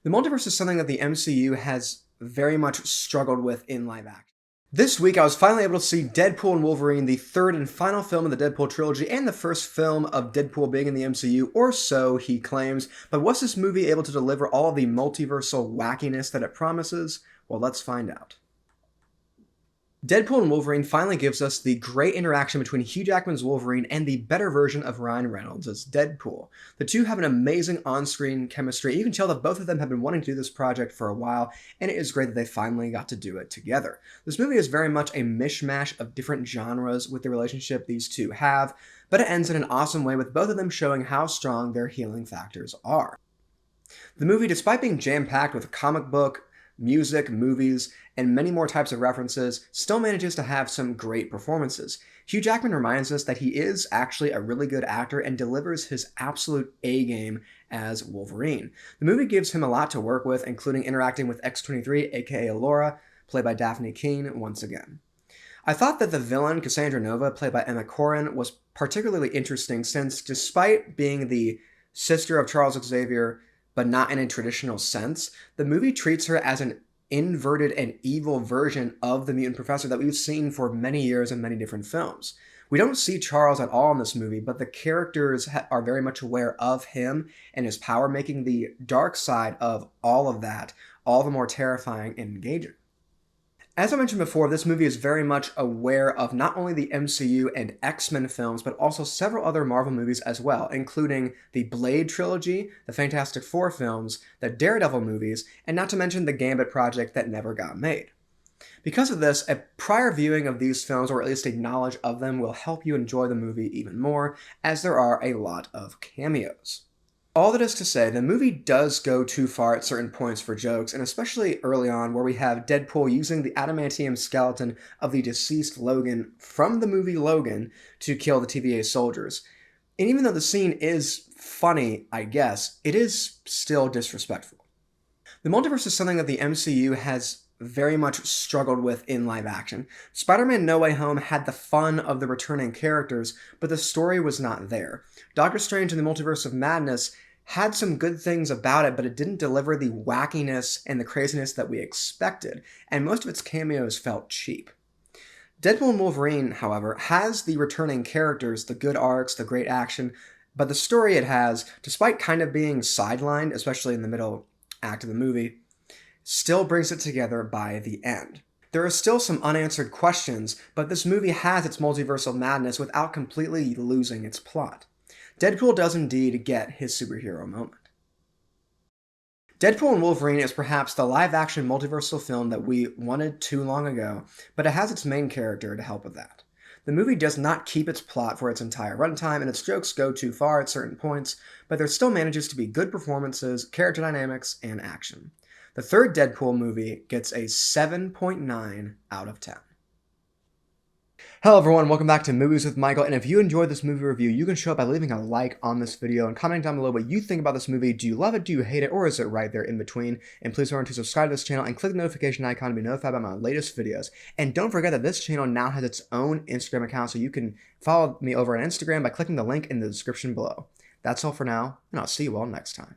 The multiverse is something that the MCU has very much struggled with in live action. This week, I was finally able to see Deadpool and Wolverine, the third and final film of the Deadpool trilogy, and the first film of Deadpool being in the MCU, or so he claims. But was this movie able to deliver all of the multiversal wackiness that it promises? Well, let's find out. Deadpool and Wolverine finally gives us the great interaction between Hugh Jackman's Wolverine and the better version of Ryan Reynolds as Deadpool. The two have an amazing on-screen chemistry. You can tell that both of them have been wanting to do this project for a while, and it is great that they finally got to do it together. This movie is very much a mishmash of different genres with the relationship these two have, but it ends in an awesome way with both of them showing how strong their healing factors are. The movie, despite being jam-packed with a comic book, music, movies, and many more types of references, still manages to have some great performances. Hugh Jackman reminds us that he is actually a really good actor and delivers his absolute A-game as Wolverine. The movie gives him a lot to work with, including interacting with X-23, aka Laura, played by Dafne Keen, once again. I thought that the villain, Cassandra Nova, played by Emma Corrin, was particularly interesting since, despite being the sister of Charles Xavier, but not in a traditional sense, the movie treats her as an inverted and evil version of the mutant professor that we've seen for many years in many different films. We don't see Charles at all in this movie, but the characters are very much aware of him and his power, making the dark side of all of that all the more terrifying and engaging. As I mentioned before, this movie is very much aware of not only the MCU and X-Men films, but also several other Marvel movies as well, including the Blade trilogy, the Fantastic Four films, the Daredevil movies, and not to mention the Gambit project that never got made. Because of this, a prior viewing of these films, or at least a knowledge of them, will help you enjoy the movie even more, as there are a lot of cameos. All that is to say, the movie does go too far at certain points for jokes, and especially early on where we have Deadpool using the adamantium skeleton of the deceased Logan from the movie Logan to kill the TVA soldiers. And even though the scene is funny, I guess, it is still disrespectful. The multiverse is something that the MCU has very much struggled with in live action. Spider-Man No Way Home had the fun of the returning characters, but the story was not there. Doctor Strange in the Multiverse of Madness had some good things about it, but it didn't deliver the wackiness and the craziness that we expected, and most of its cameos felt cheap. Deadpool and Wolverine, however, has the returning characters, the good arcs, the great action, but the story it has, despite kind of being sidelined, especially in the middle act of the movie, still brings it together by the end. There are still some unanswered questions, but this movie has its multiversal madness without completely losing its plot. Deadpool does indeed get his superhero moment. Deadpool and Wolverine is perhaps the live-action multiversal film that we wanted too long ago, but it has its main character to help with that. The movie does not keep its plot for its entire runtime, and its jokes go too far at certain points, but there still manages to be good performances, character dynamics, and action. The third Deadpool movie gets a 7.9 out of 10. Hello everyone, welcome back to Movies with Michael, and if you enjoyed this movie review, you can show it by leaving a like on this video and commenting down below what you think about this movie. Do you love it, do you hate it, or is it right there in between? And please remember to subscribe to this channel and click the notification icon to be notified about my latest videos. And don't forget that this channel now has its own Instagram account, so you can follow me over on Instagram by clicking the link in the description below. That's all for now, and I'll see you all next time.